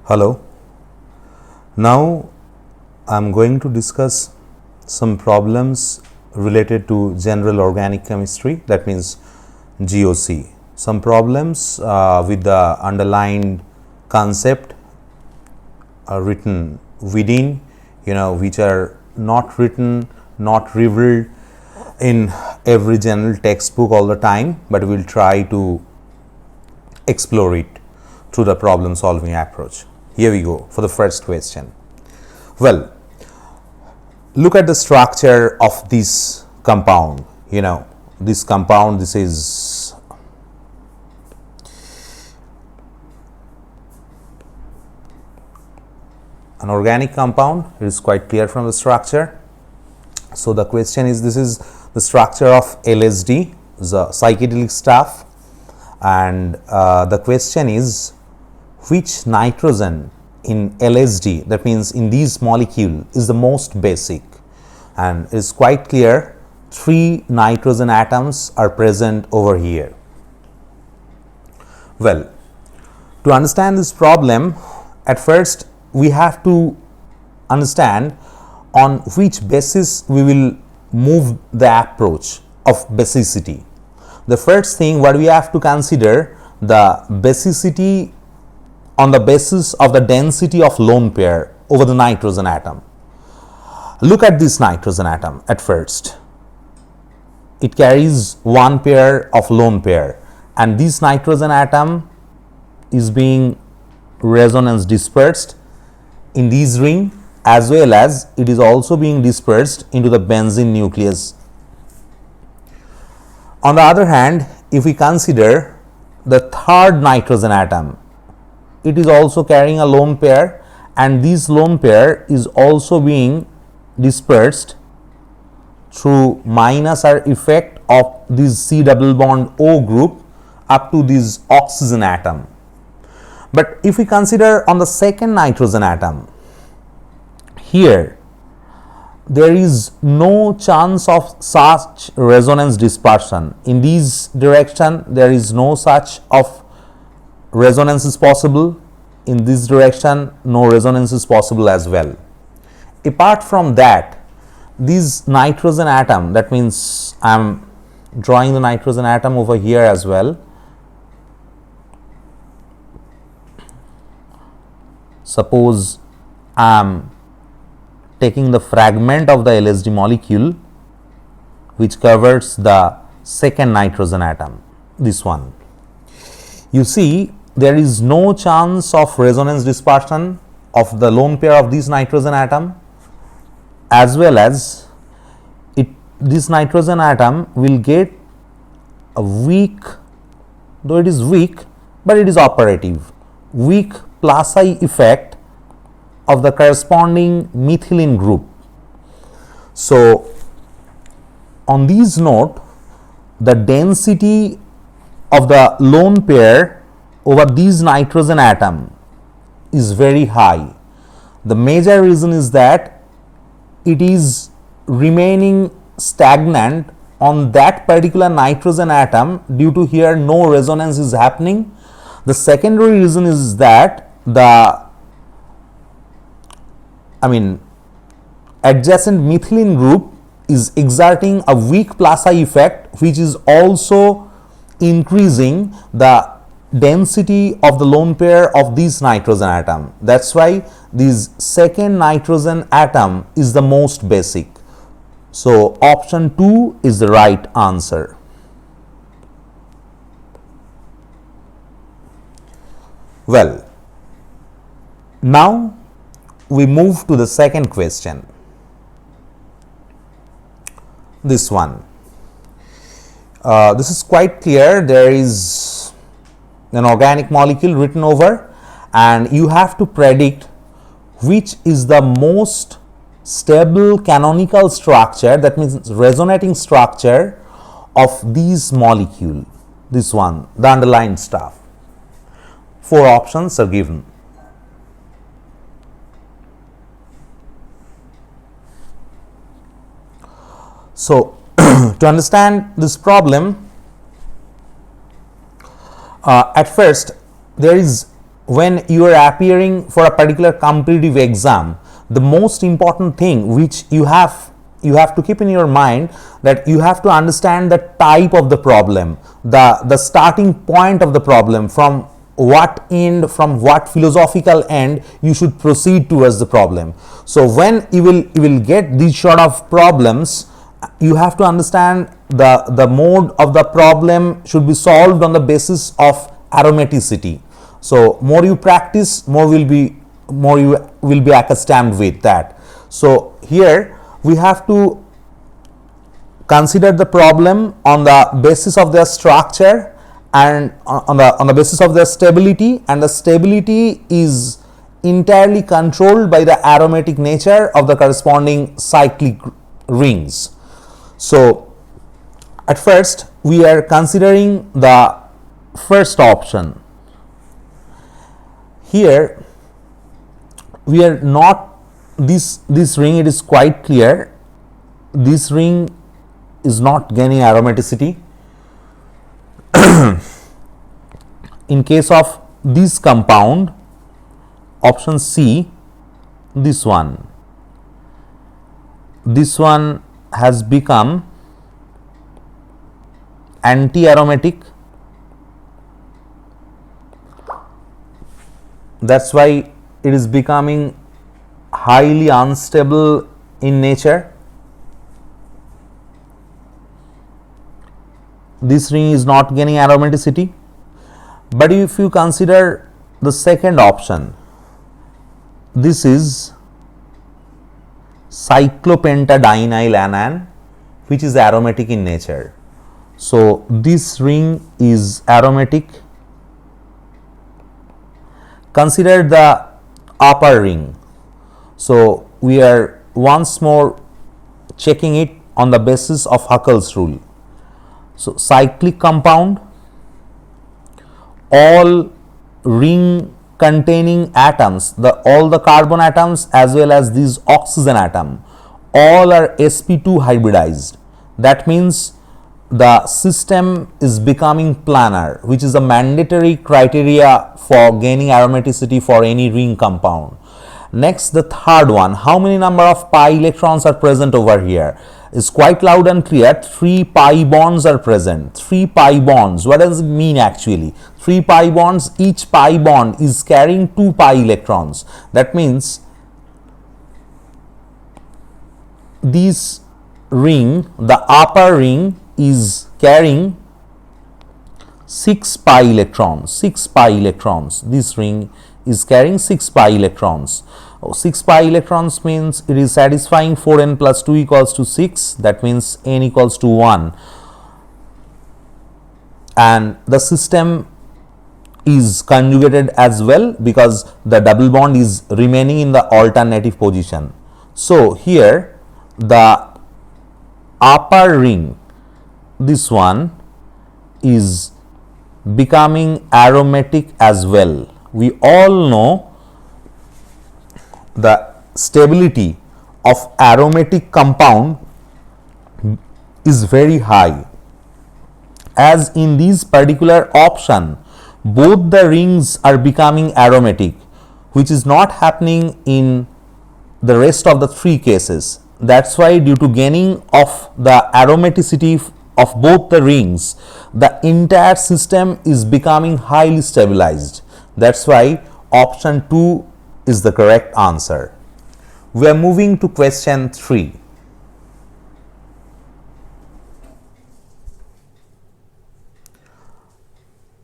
Hello. Now I'm going to discuss some problems related to general organic chemistry, that means GOC. Some problems with the underlined concept are written within, which are not written, not revealed in every general textbook all the time, but we'll try to explore it through the problem solving approach. Here we go for the first question. Well, look at the structure of this compound. This compound, this is an organic compound. It is quite clear from the structure. So the question is, this is the structure of LSD, the psychedelic stuff, and the question is, which nitrogen in LSD, that means in this molecule, is the most basic? And it is quite clear, 3 nitrogen atoms are present over here. Well, to understand this problem, at first we have to understand on which basis we will move the approach of basicity. The first thing what we have to consider, the basicity on the basis of the density of lone pair over the nitrogen atom. Look at this nitrogen atom at first. It carries 1 pair of lone pair, and this nitrogen atom is being resonance dispersed in this ring, as well as it is also being dispersed into the benzene nucleus. On the other hand, if we consider the third nitrogen atom, it is also carrying a lone pair, and this lone pair is also being dispersed through minus R effect of this C double bond O group up to this oxygen atom. But if we consider on the second nitrogen atom, here there is no chance of such resonance dispersion. In this direction there is no such of resonance is possible. In this direction no resonance is possible as well. Apart from that, this nitrogen atom, that means I am drawing the nitrogen atom over here as well. Suppose I am taking the fragment of the LSD molecule which covers the second nitrogen atom, this one. You see, there is no chance of resonance dispersion of the lone pair of this nitrogen atom, as well as this nitrogen atom will get a weak, though it is weak, but it is operative, weak plus I effect of the corresponding methylene group. So on this note, the density of the lone pair over this nitrogen atom is very high. The major reason is that it is remaining stagnant on that particular nitrogen atom due to here no resonance is happening. The secondary reason is that the adjacent methylene group is exerting a weak plus I effect, which is also increasing the density of the lone pair of this nitrogen atom. That's why this second nitrogen atom is the most basic. So option 2 is the right answer. Well, now we move to the second question. This one. This is quite clear. There is an organic molecule written over, and you have to predict which is the most stable canonical structure, that means resonating structure of this molecule. This one, the underlined stuff. 4 options are given. So to understand this problem, at first there is when you are appearing for a particular competitive exam, the most important thing which you have to keep in your mind, that you have to understand the type of the problem, the starting point of the problem, from what end, from what philosophical end you should proceed towards the problem. So when you will get these sort of problems, you have to understand the mode of the problem should be solved on the basis of aromaticity. So more you practice, more you will be accustomed with that. So here we have to consider the problem on the basis of their structure and on the basis of their stability, and the stability is entirely controlled by the aromatic nature of the corresponding cyclic rings. So at first we are considering the first option. Here we are not, this ring, it is quite clear, this ring is not gaining aromaticity. In case of this compound, option C, this one has become anti-aromatic. That's why it is becoming highly unstable in nature. This ring is not gaining aromaticity. But if you consider the second option, this is cyclopentadienyl anion, which is aromatic in nature. So this ring is aromatic. Consider the upper ring. So we are once more checking it on the basis of Huckel's rule. So cyclic compound, all ring containing atoms, all the carbon atoms as well as these oxygen atom, all are sp2 hybridized. That means the system is becoming planar, which is a mandatory criteria for gaining aromaticity for any ring compound. Next, the third one, how many number of pi electrons are present over here? Is quite loud and clear. 3 pi bonds are present. 3 pi bonds. What does it mean actually? 3 pi bonds, each pi bond is carrying 2 pi electrons. That means this ring, the upper ring, is carrying 6 pi electrons. 6 pi electrons. This ring is carrying 6 pi electrons. 6 pi electrons means it is satisfying 4n plus 2 equals to 6. That means n equals to 1. And the system is conjugated as well because the double bond is remaining in the alternative position. So here the upper ring, this one, is becoming aromatic as well. We all know the stability of aromatic compound is very high. As in this particular option, both the rings are becoming aromatic, which is not happening in the rest of the 3 cases. That's why due to gaining of the aromaticity of both the rings, the entire system is becoming highly stabilized. That's why option 2 is the correct answer. We are moving to question 3.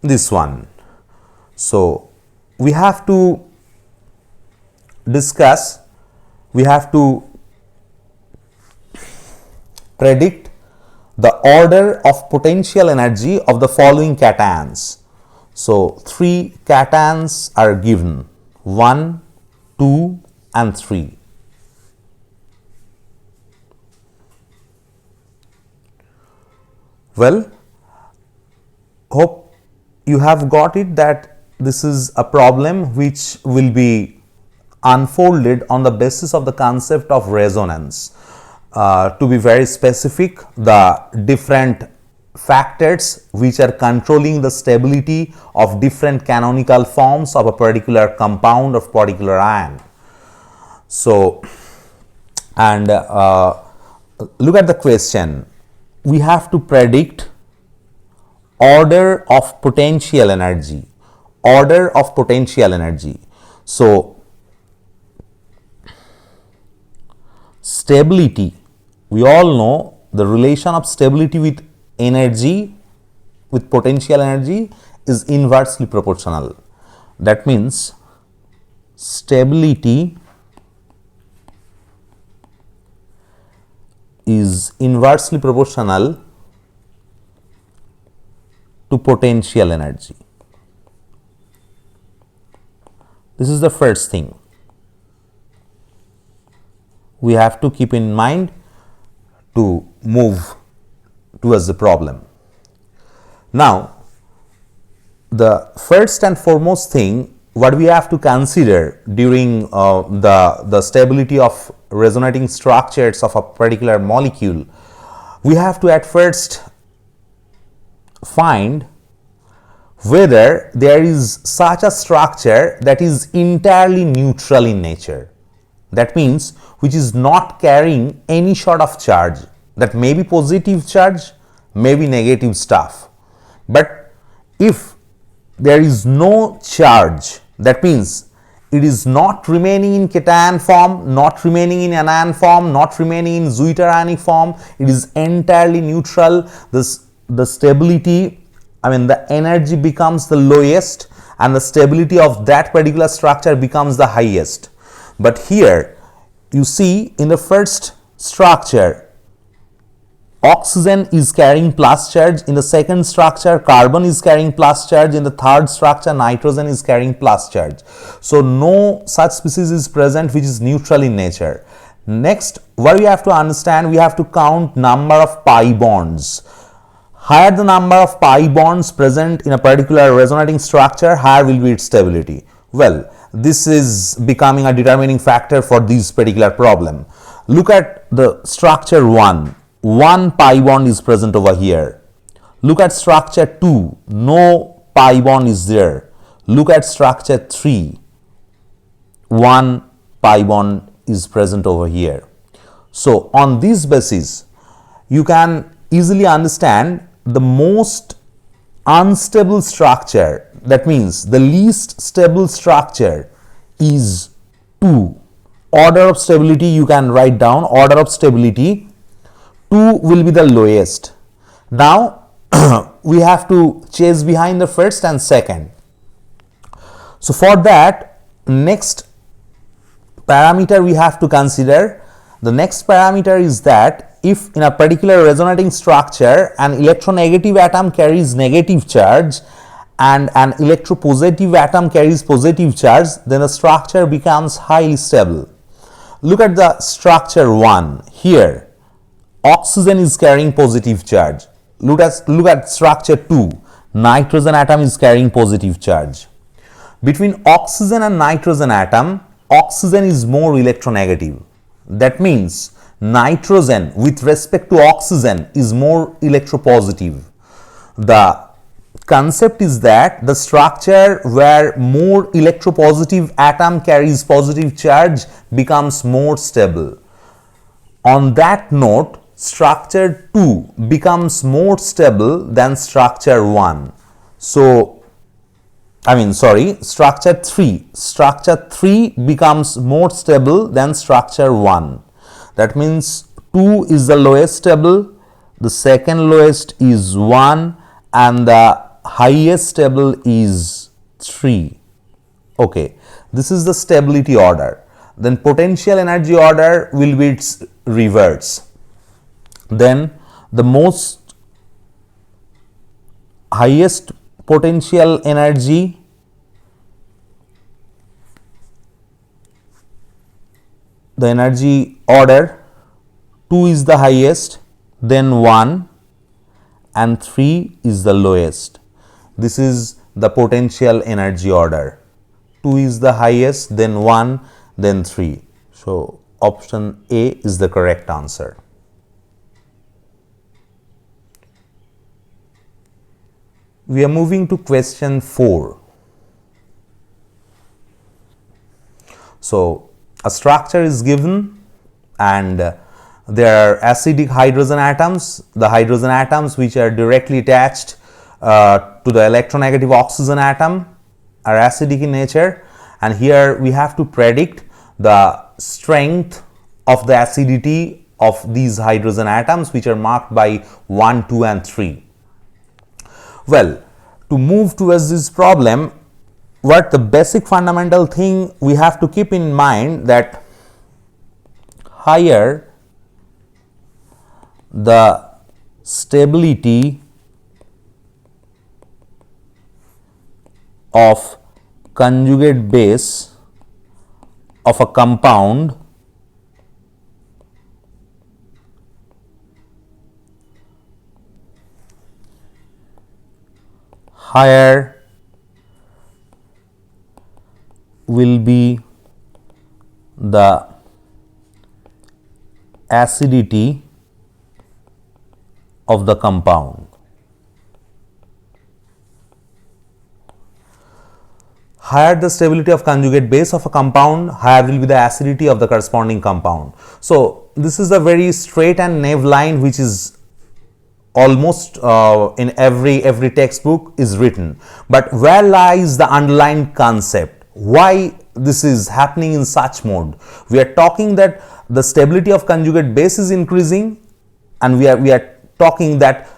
This one. So we have to discuss, we have to predict the order of potential energy of the following cations. So 3 cations are given, 1, 2 and 3. Well, hope you have got it that this is a problem which will be unfolded on the basis of the concept of resonance. To be very specific, the different factors which are controlling the stability of different canonical forms of a particular compound or particular ion. So, and look at the question. We have to predict order of potential energy. Order of potential energy. So, stability, we all know the relation of stability with energy, with potential energy, is inversely proportional. That means stability is inversely proportional to potential energy. This is the first thing we have to keep in mind to move towards the problem. Now, the first and foremost thing what we have to consider during the stability of resonating structures of a particular molecule, we have to at first find whether there is such a structure that is entirely neutral in nature. That means which is not carrying any sort of charge, that may be positive charge, may be negative stuff. But if there is no charge, that means it is not remaining in cation form, not remaining in anion form, not remaining in zwitterionic form, it is entirely neutral. The stability, the energy becomes the lowest and the stability of that particular structure becomes the highest. But here you see in the first structure oxygen is carrying plus charge, in the second structure carbon is carrying plus charge, in the third structure nitrogen is carrying plus charge. So no such species is present which is neutral in nature. Next, what we have to understand, we have to count number of pi bonds. Higher the number of pi bonds present in a particular resonating structure, higher will be its stability. Well, this is becoming a determining factor for this particular problem. Look at the structure 1. 1 pi bond is present over here. Look at structure 2, no pi bond is there. Look at structure 3, 1 pi bond is present over here. So on this basis, you can easily understand the most unstable structure, that means the least stable structure is 2. Order of stability you can write down, order of stability 2 will be the lowest. Now we have to chase behind the first and second. So for that, next parameter we have to consider. The next parameter is that if in a particular resonating structure an electronegative atom carries negative charge and an electropositive atom carries positive charge, then the structure becomes highly stable. Look at the structure 1 here. Oxygen is carrying positive charge. Look at structure 2. Nitrogen atom is carrying positive charge. Between oxygen and nitrogen atom, oxygen is more electronegative. That means nitrogen with respect to oxygen is more electropositive. The concept is that the structure where more electropositive atom carries positive charge becomes more stable. On that note, structure 2 becomes more stable than structure 1. So, structure 3. Structure 3 becomes more stable than structure 1. That means 2 is the lowest stable, the second lowest is 1 and the highest stable is 3. Okay, this is the stability order. Then potential energy order will be its reverse. Then the most highest potential energy the energy order 2 is the highest, then 1 and 3 is the lowest. This is the potential energy order. 2 is the highest, then 1, then 3. So option A is the correct answer. We are moving to question 4. So, a structure is given and there are acidic hydrogen atoms. The hydrogen atoms which are directly attached to the electronegative oxygen atom are acidic in nature, and here we have to predict the strength of the acidity of these hydrogen atoms which are marked by 1, 2 and 3. Well, to move towards this problem, what the basic fundamental thing we have to keep in mind that higher the stability of conjugate base of a compound, higher will be the acidity of the compound. Higher the stability of conjugate base of a compound, higher will be the acidity of the corresponding compound. So, this is a very straight and naive line which is almost in every textbook is written. But where lies the underlying concept? Why this is happening in such mode? We are talking that the stability of conjugate base is increasing, and we are talking that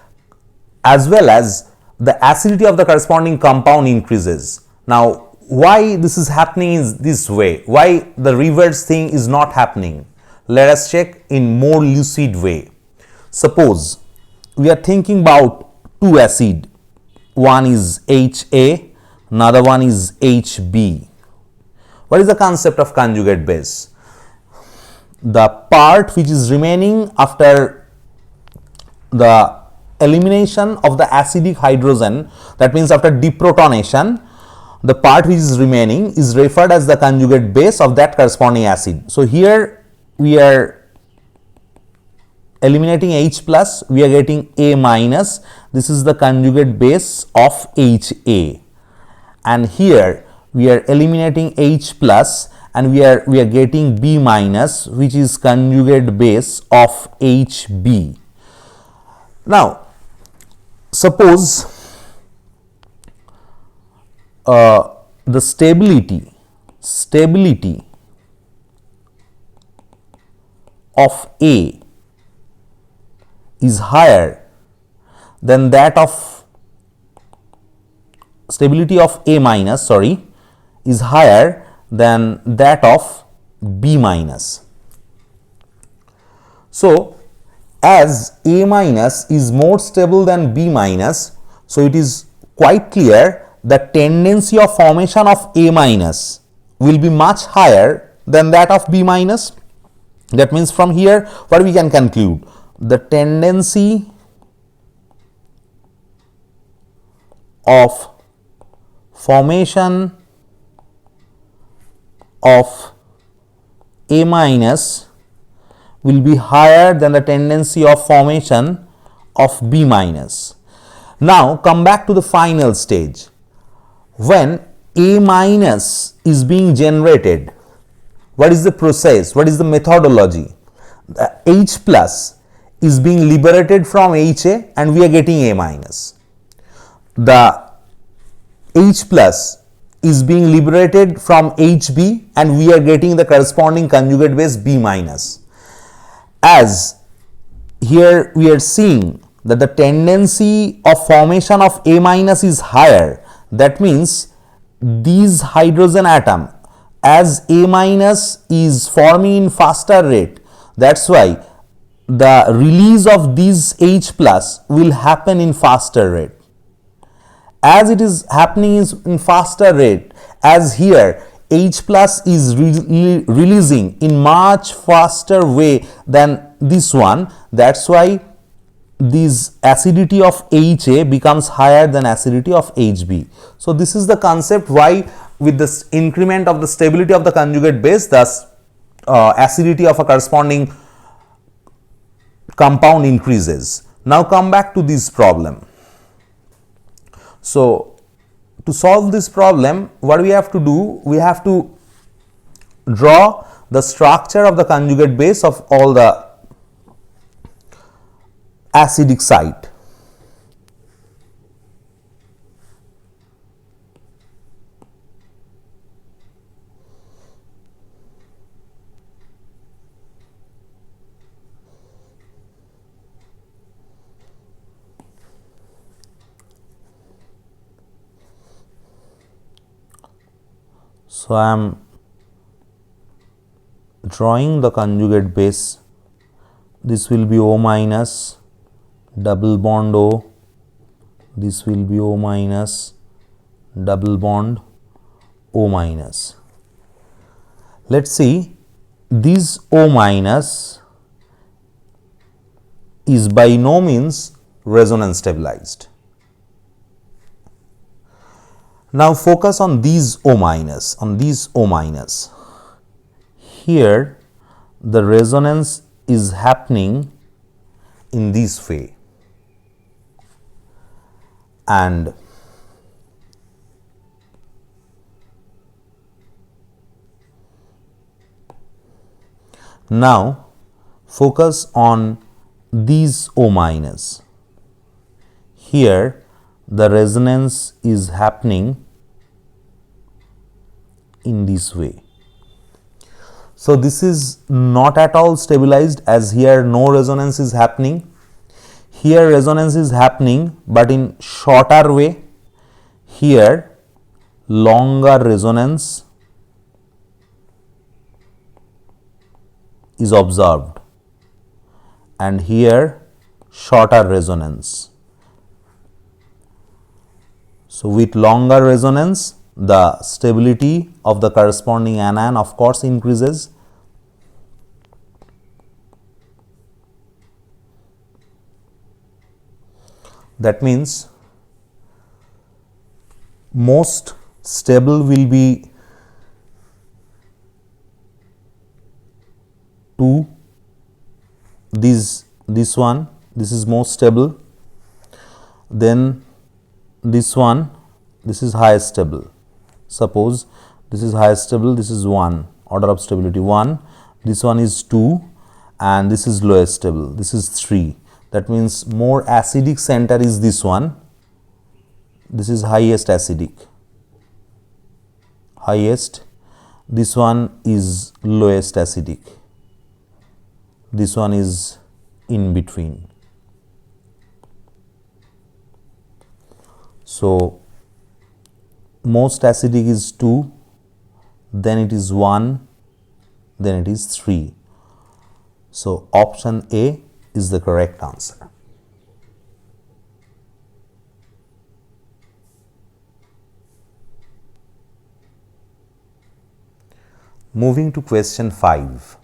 as well as the acidity of the corresponding compound increases. Now, why this is happening in this way? Why the reverse thing is not happening? Let us check in more lucid way. Suppose we are thinking about two acid. One is HA, another one is HB. What is the concept of conjugate base? The part which is remaining after the elimination of the acidic hydrogen, that means after deprotonation, the part which is remaining is referred as the conjugate base of that corresponding acid. So, here we are eliminating H plus, we are getting A minus. This is the conjugate base of HA, and here we are eliminating H plus and we are getting B minus, which is conjugate base of HB. Now, suppose the stability of A is higher than that of stability of A minus, is higher than that of B minus. So, as A minus is more stable than B minus, so it is quite clear the tendency of formation of A minus will be much higher than that of B minus. That means from here what we can conclude? The tendency of formation of A minus will be higher than the tendency of formation of B minus. Now, come back to the final stage. When A minus is being generated, what is the process? What is the methodology? The H plus is being liberated from HA and we are getting A minus. The H plus is being liberated from HB and we are getting the corresponding conjugate base B minus. As here we are seeing that the tendency of formation of A minus is higher, that means these hydrogen atom, as A minus is forming in faster rate, that's why the release of these H plus will happen in faster rate. As it is happening in faster rate, as here H plus is releasing in much faster way than this one, that's why this acidity of HA becomes higher than acidity of HB. So, this is the concept why with this increment of the stability of the conjugate base, thus acidity of a corresponding compound increases. Now, come back to this problem. So to solve this problem, what we have to do, we have to draw the structure of the conjugate base of all the acidic site. So I am drawing the conjugate base. This will be O minus double bond O, this will be O minus double bond O minus. Let us see, this O minus is by no means resonance stabilized. Now focus on these O minus, Here the resonance is happening in this way, and now focus on these O minus. Here the resonance is happening in this way. So this is not at all stabilized, as here no resonance is happening. Here resonance is happening, but in shorter way. Here longer resonance is observed, and here shorter resonance. So with longer resonance, the stability of the corresponding anion of course increases. That means most stable will be 2, this one, this is most stable, then this one, this is highest stable. Suppose this is highest stable, this is 1, order of stability 1, this one is 2, and this is lowest stable, this is 3. That means more acidic center is this one, this is highest acidic, highest, this one is lowest acidic, this one is in between. So most acidic is 2, then it is 1, then it is 3. So option A is the correct answer. Moving to question 5.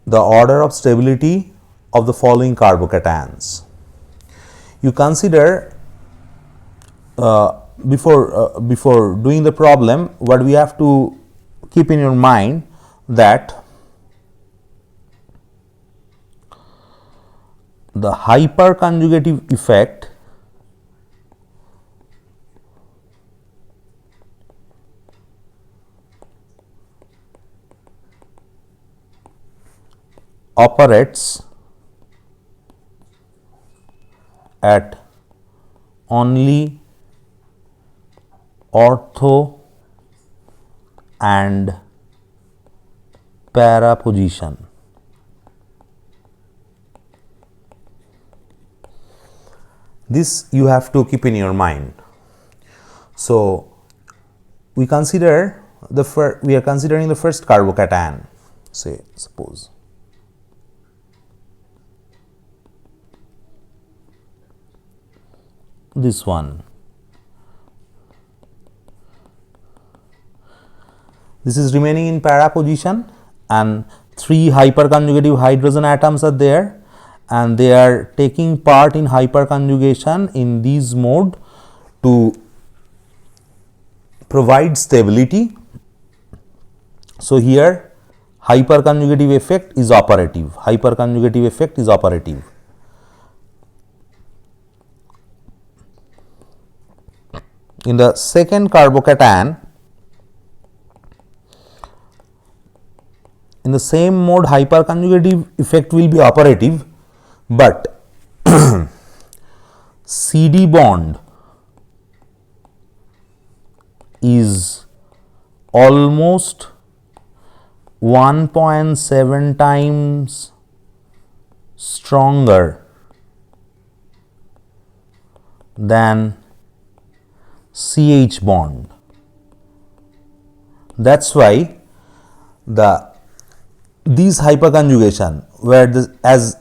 The order of stability of the following carbocations. You consider before doing the problem, what we have to keep in your mind that the hyperconjugative effect operates at only ortho and para position. This you have to keep in your mind. So we consider we are considering the first carbocation. Say suppose this one. This is remaining in para position, and 3 hyperconjugative hydrogen atoms are there, and they are taking part in hyperconjugation in this mode to provide stability. So here hyperconjugative effect is operative, In the second carbocation, in the same mode hyperconjugative effect will be operative, but CD bond is almost 1.7 times stronger than CH bond. That's why these hyperconjugation, where as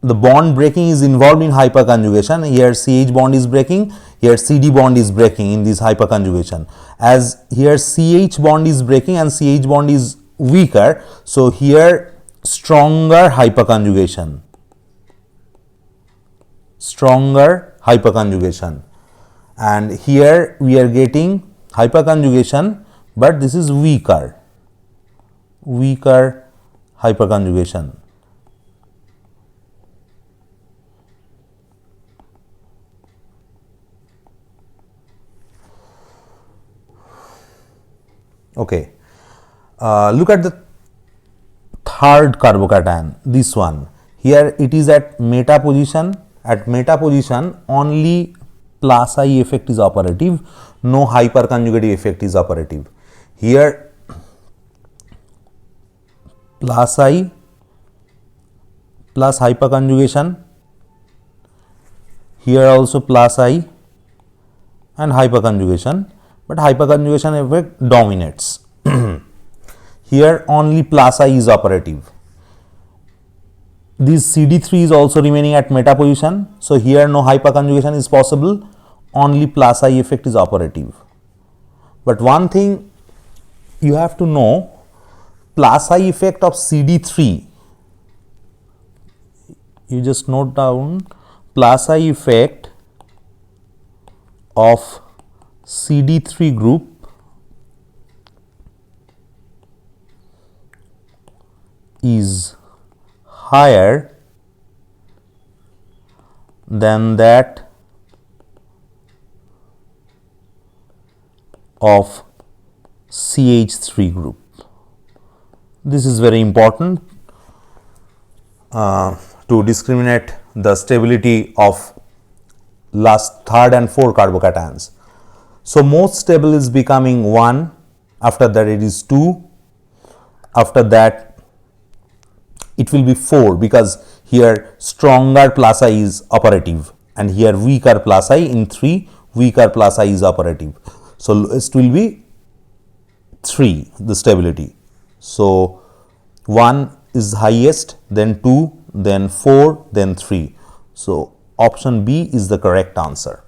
the bond breaking is involved in hyperconjugation, here CH bond is breaking, here CD bond is breaking in this hyperconjugation. As here CH bond is breaking and CH bond is weaker, so here stronger hyperconjugation, and here we are getting hyperconjugation, but this is weaker hyperconjugation. Okay, look at the third carbocation, this one. Here it is at meta position. At meta position, only plus I effect is operative, no hyperconjugative effect is operative. Here plus I plus hyperconjugation, here also plus I and hyperconjugation, but hyperconjugation effect dominates. Here only plus I is operative. This CD3 is also remaining at meta position, so here no hyperconjugation is possible, only plus I effect is operative. But one thing you have to know, plus I effect of CD3, you just note down plus I effect of CD3 group is higher than that of CH3 group. This is very important to discriminate the stability of last third and fourth carbocations. So most stable is becoming 1, after that it is 2, after that it will be 4, because here stronger plus I is operative and here weaker plus I. In 3, weaker plus I is operative. So lowest will be 3, the stability. So 1 is highest, then 2, then 4, then 3. So option B is the correct answer.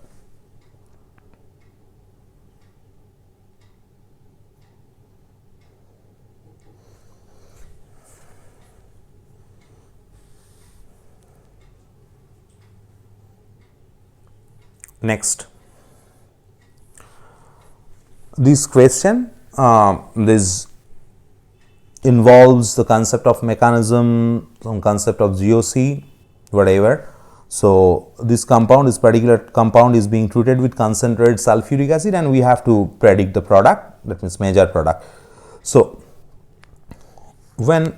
Next, this question this involves the concept of mechanism, some concept of GOC, whatever. So this compound, this particular compound is being treated with concentrated sulfuric acid, and we have to predict the product, that means measure product. So when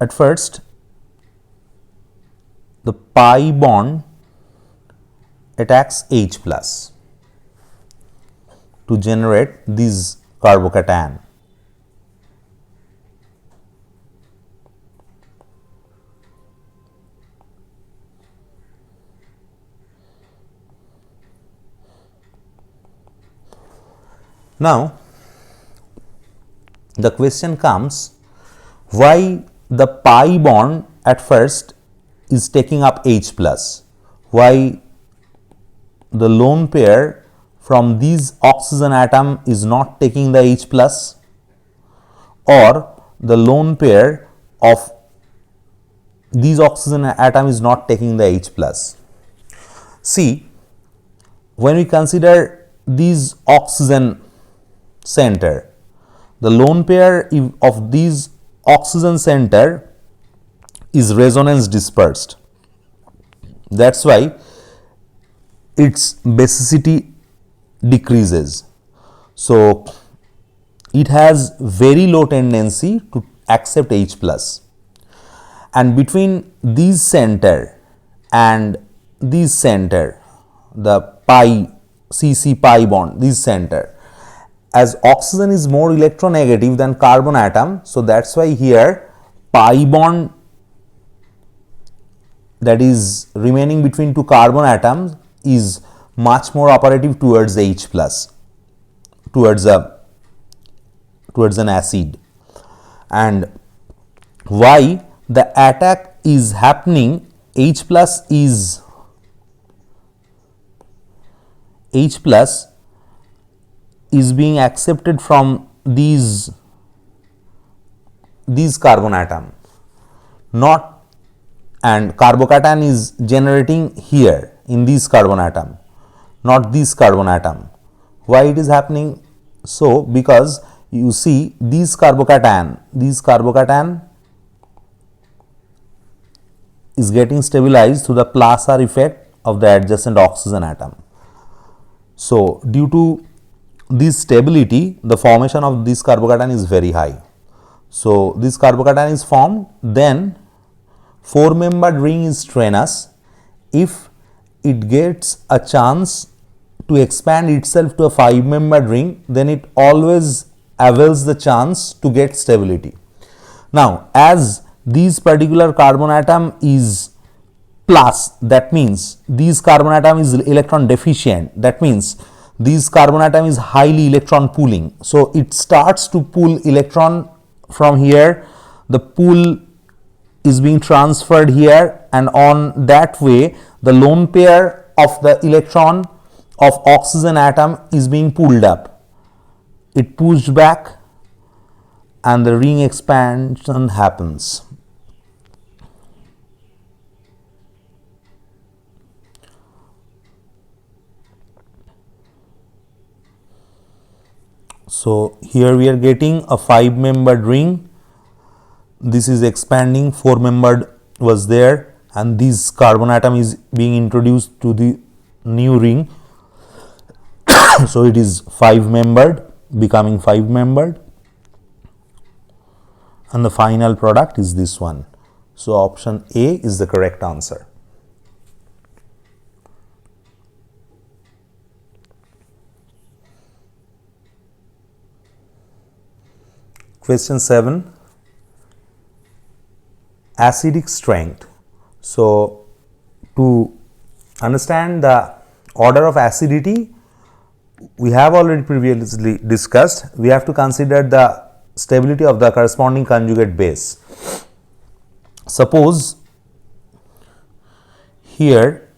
at first the pi bond attacks H plus to generate this carbocation. Now the question comes, why the pi bond at first is taking up H plus, why the lone pair from this oxygen atom is not taking the H plus, or the lone pair of These oxygen atom is not taking the H plus. See, when we consider these oxygen center, the lone pair of these oxygen center is resonance dispersed. That's why its basicity decreases. So it has very low tendency to accept H plus, and between these center and these center, the pi CC pi bond, this center, as oxygen is more electronegative than carbon atom, so that's why here pi bond that is remaining between two carbon atoms is much more operative towards H plus, towards an acid. And why the attack is happening, H plus is being accepted from these carbon atom, not, and carbocation is generating here in this carbon atom, not this carbon atom. Why it is happening? So because you see these carbocation is getting stabilized through the plus R effect of the adjacent oxygen atom. So due to this stability, the formation of this carbocation is very high. So this carbocation is formed, then 4-membered ring is strenuous. If it gets a chance to expand itself to a 5-membered ring, then it always avails the chance to get stability. Now, as this particular carbon atom is plus, that means this carbon atom is electron deficient, that means this carbon atom is highly electron pooling. So it starts to pull electron from here, the pull is being transferred here, and on that way the lone pair of the electron of oxygen atom is being pulled up. It pushed back and the ring expansion happens. So here we are getting a 5-membered ring. This is expanding, 4-membered was there, and this carbon atom is being introduced to the new ring. So it is 5-membered, becoming 5-membered, and the final product is this one. So option A is the correct answer. Question 7, acidic strength. So to understand the order of acidity, we have already previously discussed, we have to consider the stability of the corresponding conjugate base. Suppose here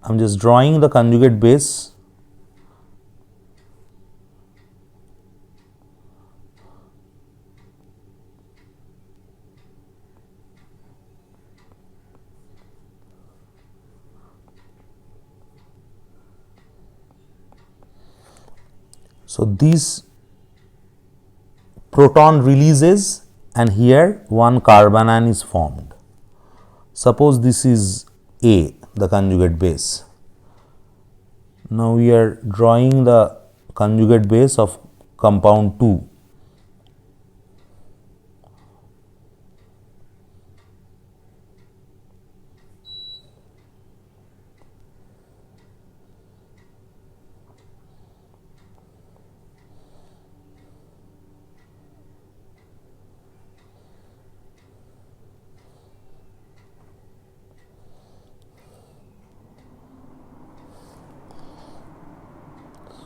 I am just drawing the conjugate base. So this proton releases and here one carbon ion is formed. Suppose this is A, the conjugate base. Now we are drawing the conjugate base of compound 2.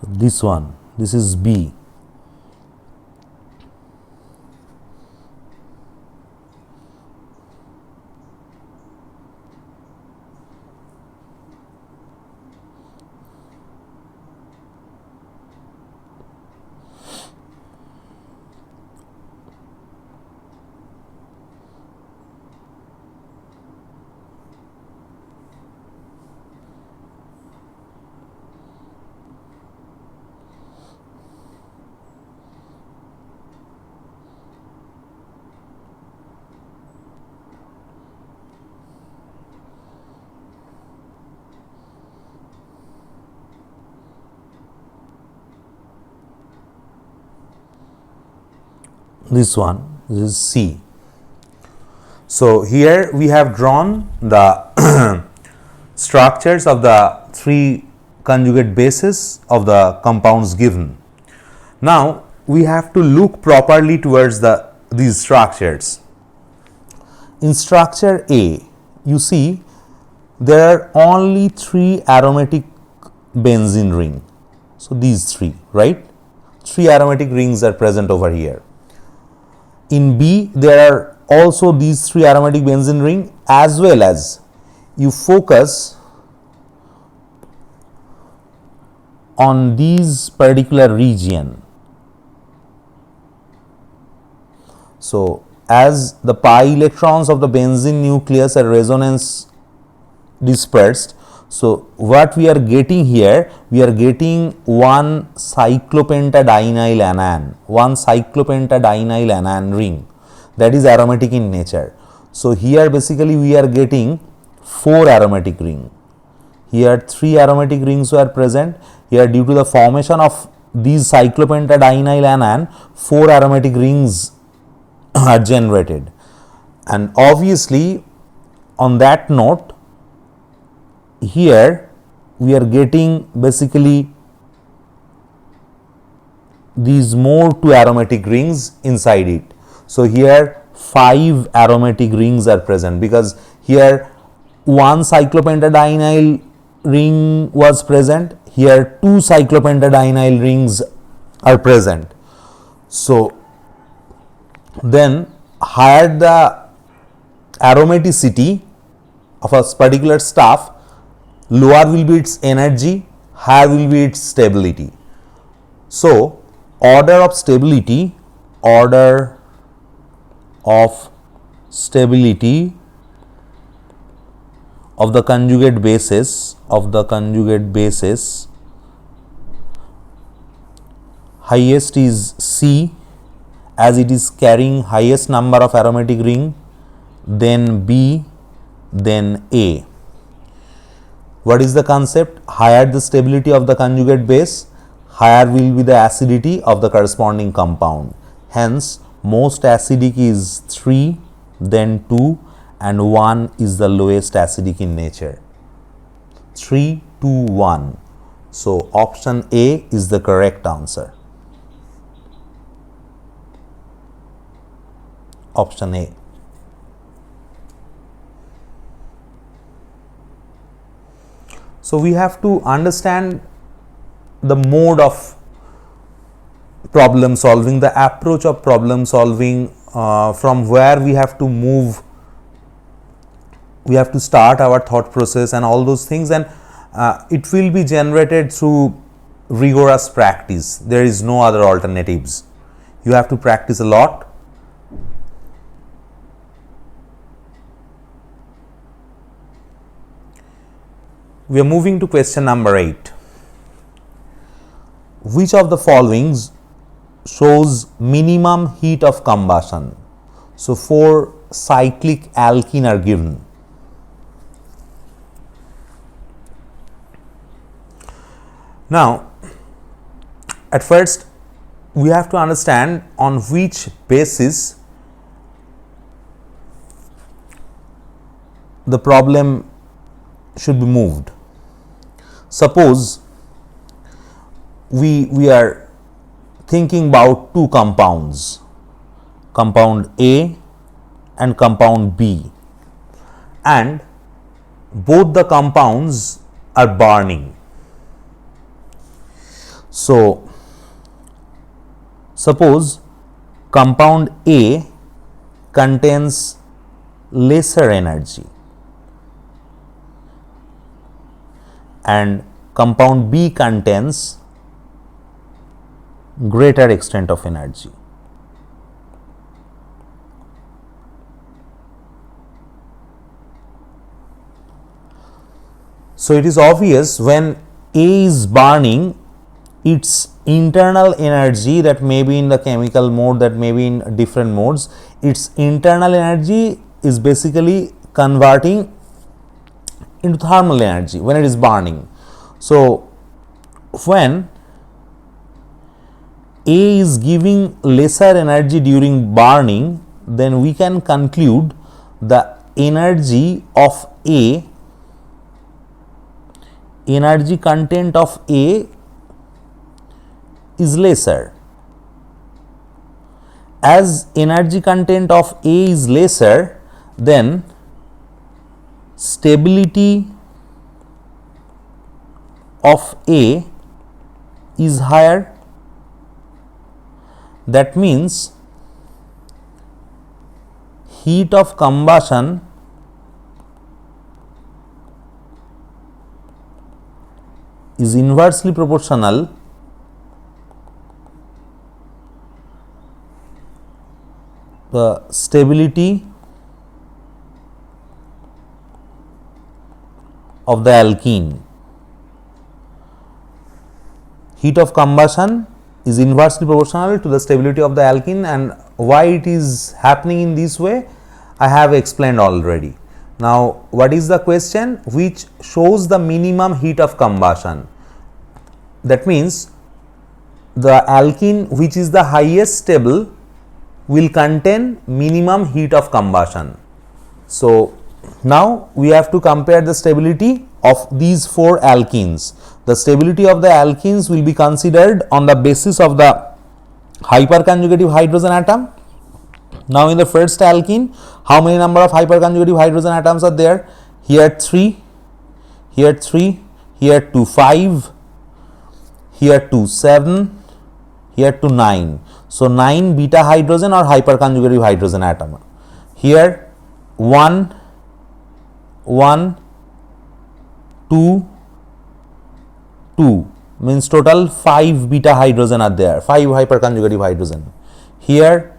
This one, this is B. this one, this is C. So here we have drawn the structures of the three conjugate bases of the compounds given. Now we have to look properly towards these structures. In structure A, you see there are only 3 aromatic benzene ring. So these 3, right? 3 aromatic rings are present over here. In B, there are also these 3 aromatic benzene ring, as well as you focus on these particular region. So as the pi electrons of the benzene nucleus are resonance dispersed, so what we are getting here, we are getting one cyclopentadienyl anion ring that is aromatic in nature. So here basically we are getting 4 aromatic ring. Here 3 aromatic rings were present. Here due to the formation of these cyclopentadienyl anion, 4 aromatic rings are generated. And obviously on that note, here we are getting basically these more 2 aromatic rings inside it. So here 5 aromatic rings are present, because here 1 cyclopentadienyl ring was present, here 2 cyclopentadienyl rings are present. So then higher the aromaticity of a particular stuff, lower will be its energy, higher will be its stability. So order of stability of the conjugate bases highest is C, as it is carrying highest number of aromatic ring, then B, then A. What is the concept? Higher the stability of the conjugate base, higher will be the acidity of the corresponding compound. Hence most acidic is 3, then 2, and 1 is the lowest acidic in nature. 3, 2, 1. So option A is the correct answer. Option A. So we have to understand the mode of problem solving, the approach of problem solving, from where we have to move, we have to start our thought process and all those things, and it will be generated through rigorous practice. There is no other alternatives. You have to practice a lot. We are moving to question number 8. Which of the following shows minimum heat of combustion? So 4 cyclic alkene are given. Now at first we have to understand on which basis the problem should be moved. Suppose we are thinking about 2 compounds, compound A and compound B, and both the compounds are burning. So suppose compound A contains lesser energy and compound B contains greater extent of energy. So it is obvious when A is burning, its internal energy, that may be in the chemical mode, that may be in different modes, its internal energy is basically converting into thermal energy when it is burning. So when A is giving lesser energy during burning, then we can conclude the energy of A, energy content of A is lesser. As energy content of A is lesser, then stability of A is higher. That means heat of combustion is inversely proportional the stability of the alkene. Heat of combustion is inversely proportional to the stability of the alkene, and why it is happening in this way I have explained already. Now, what is the question? Which shows the minimum heat of combustion. That means the alkene which is the highest stable will contain minimum heat of combustion. So, now we have to compare the stability of these 4 alkenes. The stability of the alkenes will be considered on the basis of the hyperconjugative hydrogen atom. Now, in the first alkene, how many number of hyperconjugative hydrogen atoms are there? Here 3, here 3, here 2 5, here 2 7, here 2 9. So, 9 beta hydrogen or hyperconjugative hydrogen atom. Here 1, 1, 2, 2 means total 5 beta hydrogen are there, 5 hyperconjugative hydrogen. Here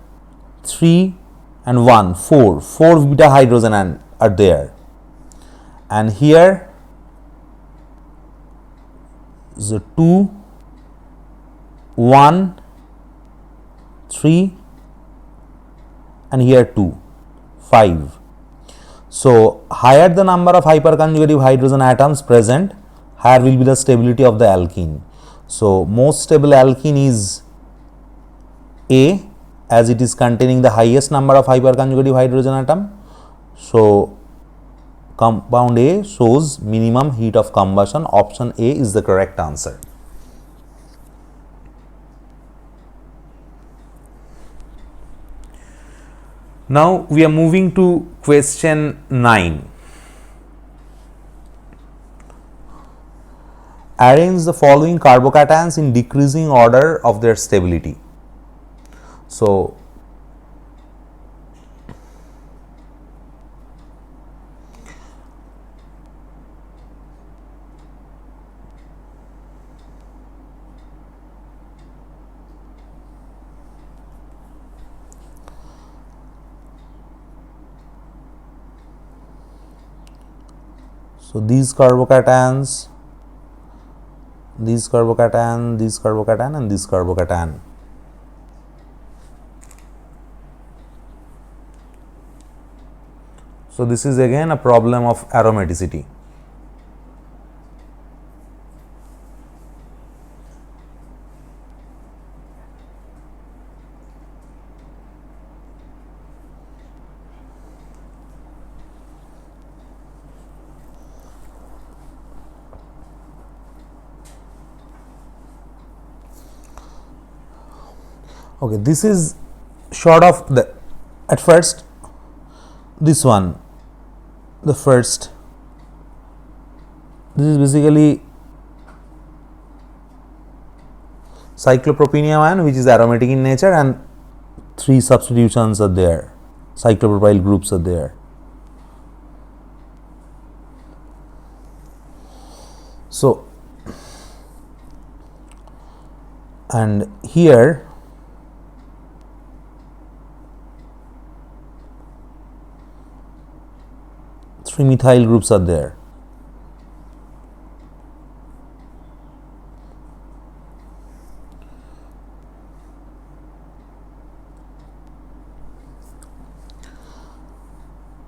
3 and 1, 4 beta hydrogen are there. And here the 2, 1, 3 and here 2, 5. So, higher the number of hyperconjugative hydrogen atoms present, higher will be the stability of the alkene. So, most stable alkene is A, as it is containing the highest number of hyperconjugative hydrogen atom. So, compound A shows minimum heat of combustion. Option A is the correct answer. Now, we are moving to question 9. Arrange the following carbocations in decreasing order of their stability. So, these carbocations, these carbocation, this carbocation and this carbocation. So, this is again a problem of aromaticity. Okay, this is sort of the at first this one, the first, this is basically cyclopropenium ion which is aromatic in nature, and 3 substitutions are there, cyclopropyl groups are there. So, and here 3 methyl groups are there.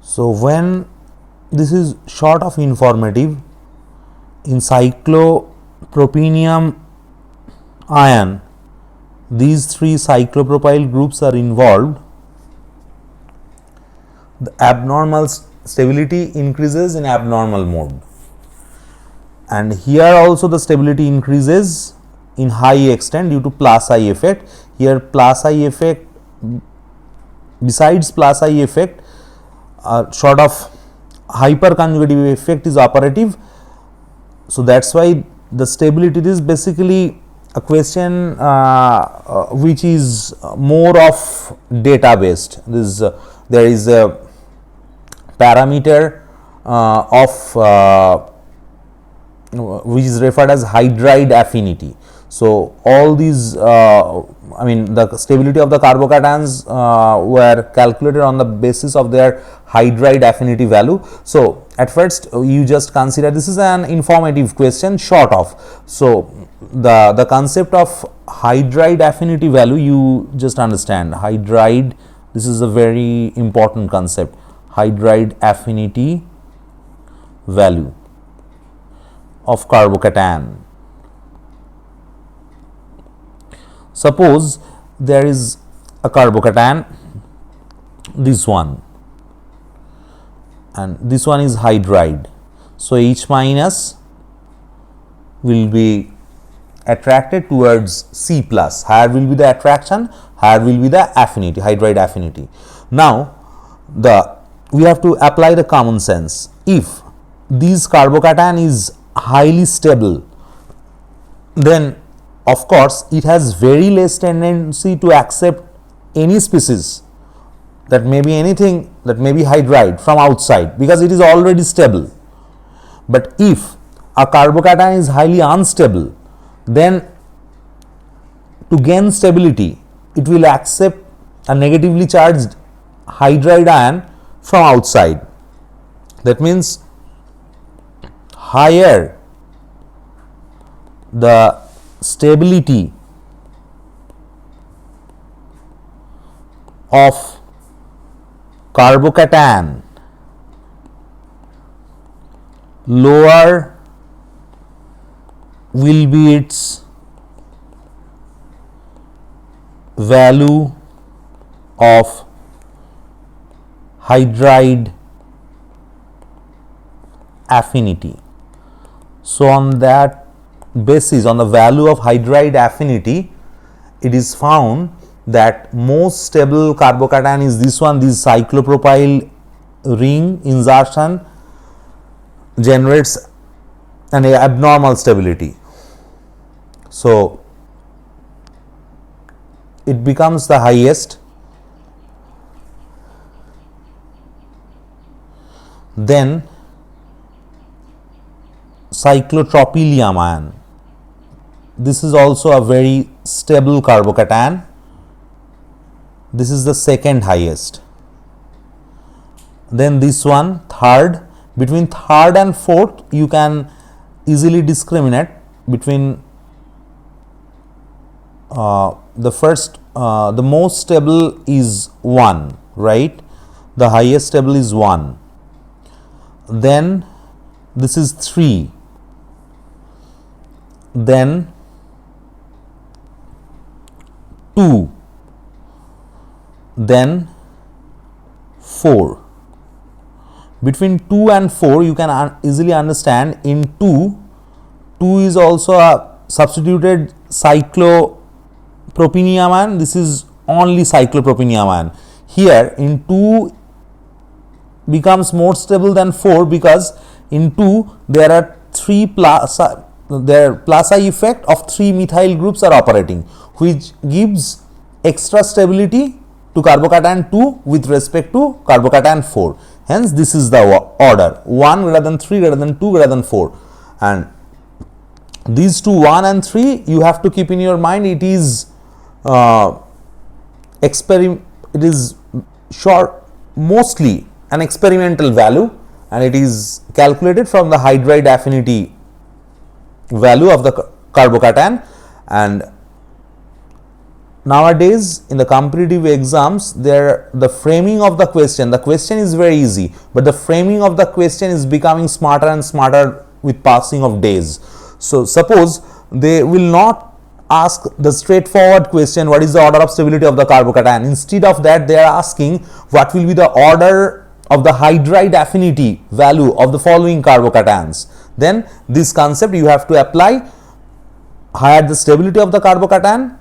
So, when this is short of informative, in cyclopropenium ion these three cyclopropyl groups are involved, the abnormal stability increases in abnormal mode, and here also the stability increases in high extent due to plus I effect. Here plus I effect, besides plus I effect, sort of hyperconjugative effect is operative. So that's why the stability is basically a question which is more of data based. This there is a parameter of which is referred as hydride affinity. So all these I mean the stability of the carbocations were calculated on the basis of their hydride affinity value. So at first you just consider this is an informative question short of. So the concept of hydride affinity value you just understand. Hydride, this is a very important concept. Hydride affinity value of carbocation. Suppose there is a carbocation, this one, and this one is hydride. So H minus will be attracted towards C plus. Higher will be the attraction, higher will be the affinity, hydride affinity. Now we have to apply the common sense. If this carbocation is highly stable, then of course it has very less tendency to accept any species, that may be anything, that may be hydride from outside, because it is already stable. But if a carbocation is highly unstable, then to gain stability it will accept a negatively charged hydride ion from outside. That means higher the stability of carbocation, lower will be its value of hydride affinity. So on that basis, on the value of hydride affinity, it is found that most stable carbocation is this one. This cyclopropyl ring insertion generates an abnormal stability. So it becomes the highest. Then cyclotropylium ion, this is also a very stable carbocation. This is the second highest. Then this one, third. Between third and fourth you can easily discriminate between the first, the most stable is 1, right? The highest stable is 1. Then this is 3. Then 2. Then 4. Between 2 and 4 you can easily understand in 2 is also a substituted cyclopropenium ion. This is only cyclopropenium ion. Here in 2 becomes more stable than 4, because in 2 there are 3 plus, their plus I effect of 3 methyl groups are operating, which gives extra stability to carbocation 2 with respect to carbocation 4. Hence this is the order: 1 greater than 3 greater than 2 greater than 4, and these two 1 and 3 you have to keep in your mind. It is it is mostly an experimental value, and it is calculated from the hydride affinity value of the carbocation. And nowadays in the competitive exams, the framing of the question is very easy, but the framing of the question is becoming smarter and smarter with passing of days. So suppose they will not ask the straightforward question, what is the order of stability of the carbocation? Instead of that, they are asking what will be the order of the hydride affinity value of the following carbocations. Then this concept you have to apply. Higher the stability of the carbocation,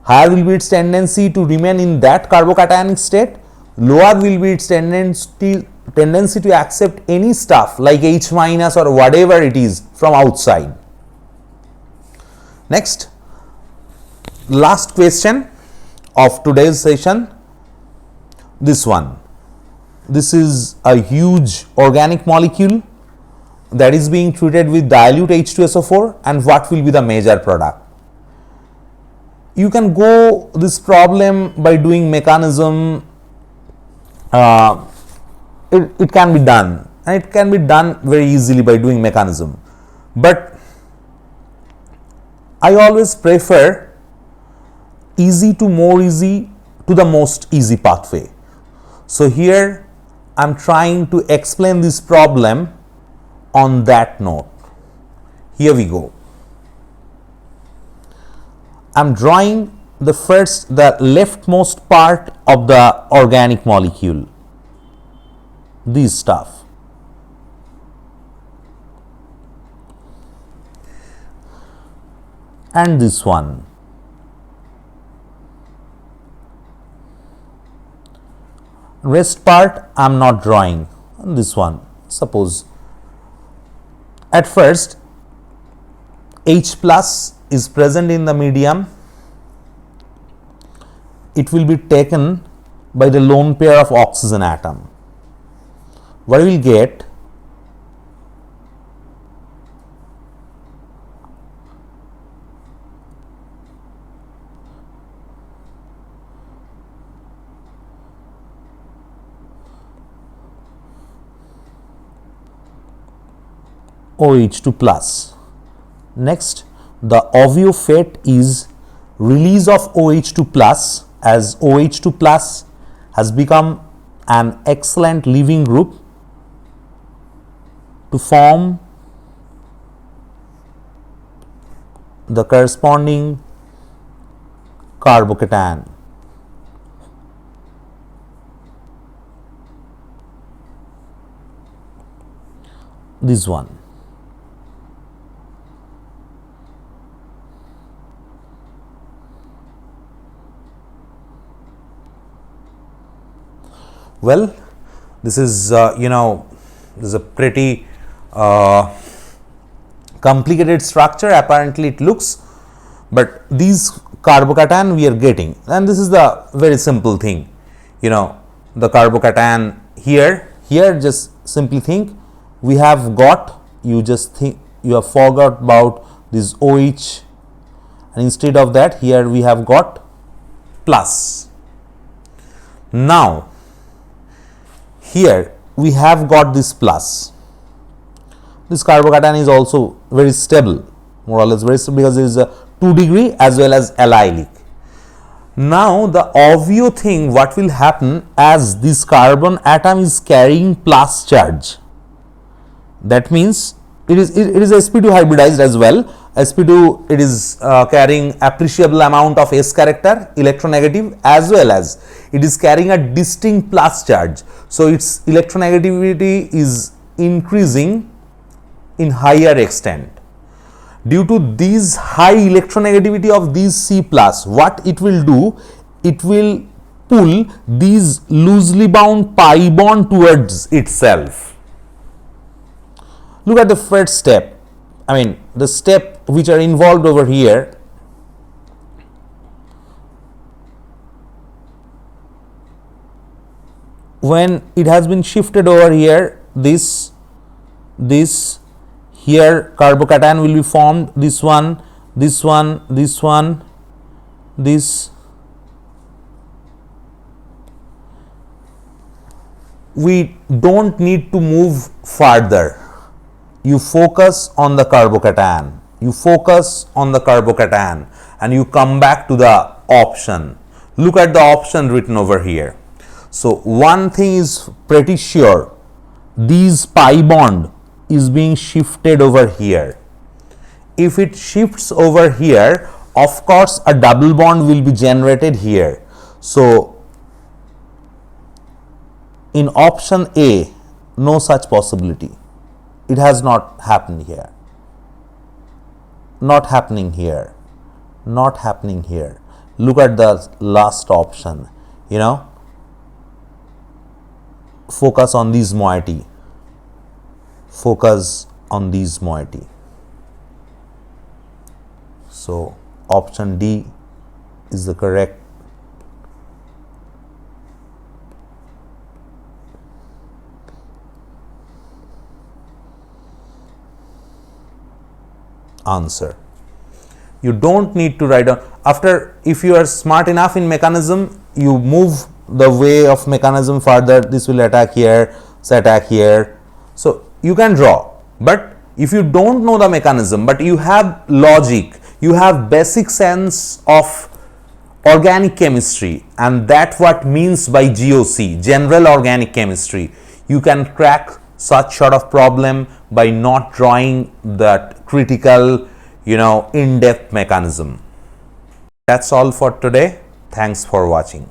higher will be its tendency to remain in that carbocationic state, lower will be its tendency to accept any stuff like H minus or whatever it is from outside. Next, last question of today's session, this one. This is a huge organic molecule that is being treated with dilute H2SO4, and what will be the major product? You can go this problem by doing mechanism. It can be done, and it can be done very easily by doing mechanism, but I always prefer easy to more easy to the most easy pathway. So here I am trying to explain this problem on that note. Here we go. I am drawing the leftmost part of the organic molecule, this stuff. And this one. Rest part I am not drawing. This one. Suppose at first H plus is present in the medium, it will be taken by the lone pair of oxygen atom. What we will get? OH2 plus. Next, the Ovio fate is release of OH2 plus, as OH2 plus has become an excellent leaving group to form the corresponding carbocation. This one. Well, this is this is a pretty complicated structure, apparently it looks, but these carbocation we are getting, and this is the very simple thing, the carbocation here just simply think we have got, you just think you have forgot about this OH, and instead of that here we have got plus. Now here we have got this plus. This carbocation is also very stable, more or less very stable, because it is a 2 degree as well as allylic. Now the Ovio thing, what will happen, as this carbon atom is carrying plus charge, that means it is sp2 hybridized as well. sp2 it is carrying appreciable amount of s character, electronegative, as well as it is carrying a distinct plus charge. So its electronegativity is increasing in higher extent. Due to this high electronegativity of these C plus, what it will do, it will pull these loosely bound pi bond towards itself. Look at the first step, the step which are involved over here. When it has been shifted over here, this here carbocation will be formed, this one, this one, this one, this. We don't need to move further. You focus on the carbocation, and you come back to the option. Look at the option written over here. So one thing is pretty sure, this pi bond is being shifted over here. If it shifts over here, of course a double bond will be generated here. So in option A, no such possibility. It has not happened here. Not happening here. Not happening here. Look at the last option. Focus on these moiety. Focus on these moiety. So option D is the correct answer. You don't need to write down. After, if you are smart enough in mechanism, you move the way of mechanism further. This will attack here, so attack here. So you can draw. But if you don't know the mechanism, but you have logic, you have basic sense of organic chemistry, and that's what means by GOC, general organic chemistry, you can crack such sort of problem by not drawing that critical, in-depth mechanism. That's all for today. Thanks for watching.